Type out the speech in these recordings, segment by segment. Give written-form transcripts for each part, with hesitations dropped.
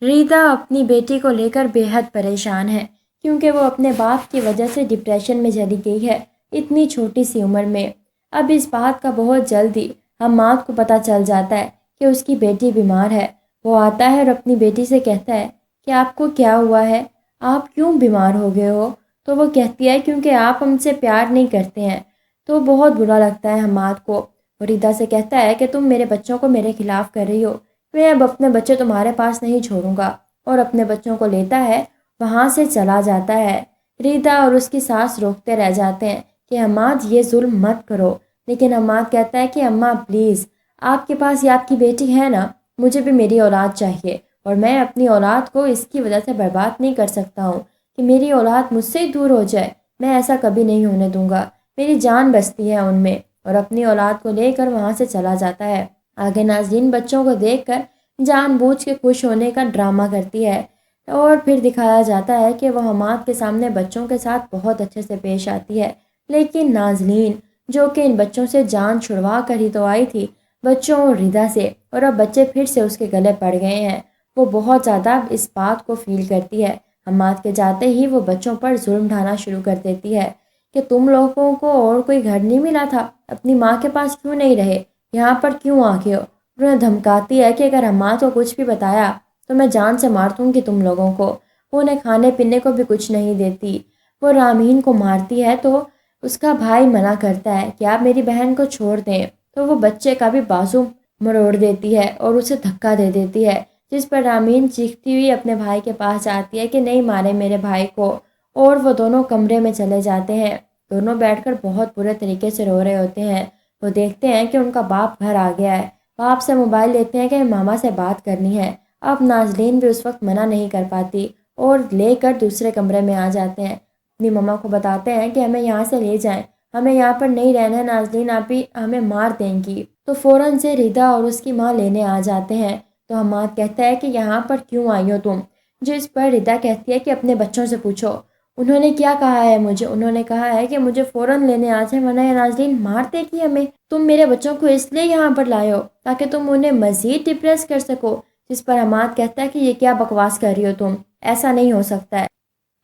ریتا اپنی بیٹی کو لے کر بے حد پریشان ہے کیونکہ وہ اپنے باپ کی وجہ سے ڈپریشن میں چلی گئی ہے اتنی چھوٹی سی عمر میں۔ اب اس بات کا بہت جلدی حماد کو پتہ چل جاتا ہے کہ اس کی بیٹی بیمار ہے۔ وہ آتا ہے اور اپنی بیٹی سے کہتا ہے کہ آپ کو کیا ہوا ہے، آپ کیوں بیمار ہو گئے ہو؟ تو وہ کہتی ہے کیونکہ آپ ہم سے پیار نہیں کرتے ہیں۔ تو بہت برا لگتا ہے حماد کو۔ وہ ریتا سے کہتا ہے کہ تم میرے بچوں کو میرے خلاف کر رہی ہو، میں اب اپنے بچے تمہارے پاس نہیں چھوڑوں گا، اور اپنے بچوں کو لیتا ہے وہاں سے چلا جاتا ہے۔ ریتا اور اس کی ساس روکتے رہ جاتے ہیں کہ حماد یہ ظلم مت کرو، لیکن حماد کہتا ہے کہ اماں پلیز، آپ کے پاس یہ آپ کی بیٹی ہے نا، مجھے بھی میری اولاد چاہیے، اور میں اپنی اولاد کو اس کی وجہ سے برباد نہیں کر سکتا ہوں کہ میری اولاد مجھ سے ہی دور ہو جائے، میں ایسا کبھی نہیں ہونے دوں گا، میری جان بستی ہے ان میں، اور اپنی اولاد کو لے کر وہاں سے چلا جاتا ہے۔ آگے ناظرین بچوں کو دیکھ کر جان بوجھ کے خوش ہونے کا ڈرامہ کرتی ہے، اور پھر دکھایا جاتا ہے کہ وہ حماد کے سامنے بچوں کے ساتھ بہت اچھے سے پیش آتی ہے، لیکن نازلین جو کہ ان بچوں سے جان چھڑوا کر ہی تو آئی تھی، بچوں اور ریتا سے، اور اب بچے پھر سے اس کے گلے پڑ گئے ہیں، وہ بہت زیادہ اس بات کو فیل کرتی ہے۔ حماد کے جاتے ہی وہ بچوں پر ظلم ڈھانا شروع کر دیتی ہے کہ تم لوگوں کو اور کوئی گھر نہیں ملا تھا، اپنی ماں کے پاس کیوں نہیں رہے، یہاں پر کیوں آ گئے ہو؟ انہیں دھمکاتی ہے کہ اگر حماد کو کچھ بھی بتایا تو میں جان سے مار دوں گی تم لوگوں کو۔ وہ انہیں کھانے پینے کو بھی کچھ نہیں دیتی۔ وہ رامین کو مارتی ہے تو اس کا بھائی منع کرتا ہے کہ آپ میری بہن کو چھوڑ دیں، تو وہ بچے کا بھی بازو مروڑ دیتی ہے اور اسے دھکا دے دیتی ہے، جس پر رامین چیختی ہوئی اپنے بھائی کے پاس جاتی ہے کہ نہیں مارے میرے بھائی کو، اور وہ دونوں کمرے میں چلے جاتے ہیں۔ دونوں بیٹھ کر بہت برے طریقے سے رو رہے ہوتے ہیں۔ وہ دیکھتے ہیں کہ ان کا باپ گھر آ گیا ہے، باپ سے موبائل لیتے ہیں کہ ماما سے بات کرنی ہے۔ اب نازلین بھی اس وقت منع نہیں کر پاتی اور لے کر دوسرے کمرے میں آ جاتے ہیں۔ اپنی ماما کو بتاتے ہیں کہ ہمیں یہاں سے لے جائیں، ہمیں یہاں پر نہیں رہنا ہے نازلین، آپ ہی ہمیں مار دیں گی۔ تو فوراً سے ریتا اور اس کی ماں لینے آ جاتے ہیں۔ تو حماد کہتا ہے کہ یہاں پر کیوں آئی ہو تم؟ جس پر ریتا کہتی ہے کہ اپنے بچوں سے پوچھو، انہوں نے کیا کہا ہے مجھے، انہوں نے کہا ہے کہ مجھے فوراً لینے آ جائیں ورنہ یہ نازلین مار دے گی ہمیں، تم میرے بچوں کو اس لیے یہاں پر لائے ہو تاکہ تم انہیں مزید ڈپریس کر سکو۔ جس پر حماد کہتا ہے کہ یہ کیا بکواس کر رہی ہو تم، ایسا نہیں ہو سکتا ہے۔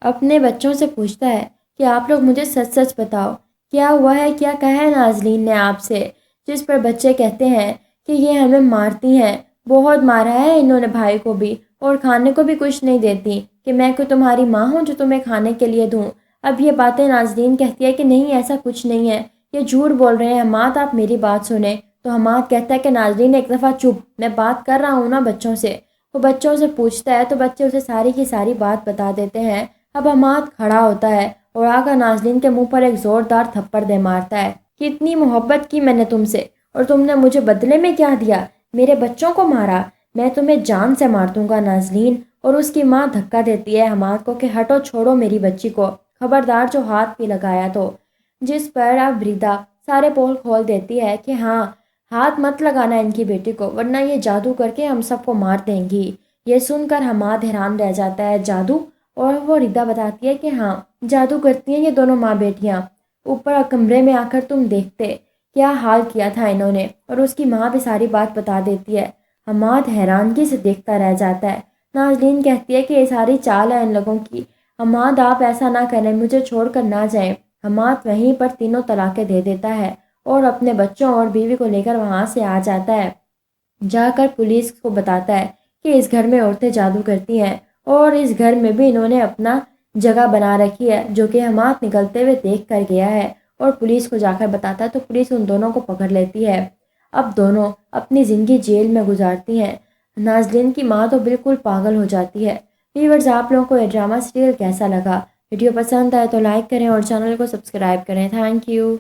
اپنے بچوں سے پوچھتا ہے کہ آپ لوگ مجھے سچ سچ بتاؤ، کیا ہوا ہے، کیا کہا ہے نازلین نے آپ سے؟ جس پر بچے کہتے ہیں کہ یہ ہمیں مارتی ہیں، بہت مارا ہے انہوں نے بھائی کو بھی، اور کھانے کو بھی کچھ نہیں دیتی کہ میں کوئی تمہاری ماں ہوں جو تمہیں کھانے کے لیے دوں۔ اب یہ باتیں نازلین کہتی ہے کہ نہیں ایسا کچھ نہیں ہے، یہ جھوٹ بول رہے ہیں حماد، آپ میری بات سنیں۔ تو حماد کہتا ہے کہ نازلین ایک دفعہ چپ، میں بات کر رہا ہوں نا بچوں سے۔ وہ بچوں سے پوچھتا ہے تو بچے اسے ساری کی ساری بات بتا دیتے ہیں۔ اب حماد کھڑا ہوتا ہے اور آ کر نازلین کے منہ پر ایک زوردار تھپڑ دے مارتا ہے کہ اتنی محبت کی میں نے تم سے، اور تم نے مجھے بدلے میں کیا دیا، میرے بچوں کو مارا، میں تمہیں جان سے مار دوں گا نازلین۔ اور اس کی ماں دھکا دیتی ہے حماد کو کہ ہٹو، چھوڑو میری بچی کو، خبردار جو ہاتھ بھی لگایا تو۔ جس پر اب ریتا سارے پول کھول دیتی ہے کہ ہاں، ہاتھ مت لگانا ان کی بیٹی کو ورنہ یہ جادو کر کے ہم سب کو مار دیں گی۔ یہ سن کر حماد حیران رہ جاتا ہے، جادو؟ اور وہ ریتا بتاتی ہے کہ ہاں، جادو کرتی ہیں یہ دونوں ماں بیٹیاں، اوپر کمرے میں آ کر تم دیکھتے کیا حال کیا تھا انہوں نے۔ اور اس کی ماں بھی ساری بات بتا دیتی ہے۔ حماد حیرانگی سے دیکھتا رہ جاتا ہے۔ نازلین کہتی ہے کہ یہ ساری چال ہے ان لوگوں کی، حماد آپ ایسا نہ کریں، مجھے چھوڑ کر نہ جائیں۔ حماد وہیں پر تینوں طلاقیں دے دیتا ہے اور اپنے بچوں اور بیوی کو لے کر وہاں سے آ جاتا ہے۔ جا کر پولیس کو بتاتا ہے کہ اس گھر میں عورتیں جادو کرتی ہیں، اور اس گھر میں بھی انہوں نے اپنا جگہ بنا رکھی ہے جو کہ حماد نکلتے ہوئے دیکھ کر گیا ہے، اور پولیس کو جا کر بتاتا ہے تو پولیس ان دونوں کو پکڑ لیتی ہے۔ اب دونوں اپنی زندگی جیل میں گزارتی ہیں۔ نازلین کی ماں تو بالکل پاگل ہو جاتی ہے۔ ویورز، آپ لوگوں کو یہ ڈرامہ سیریل کیسا لگا؟ ویڈیو پسند آئے تو لائک کریں اور چینل کو سبسکرائب کریں۔ Thank you.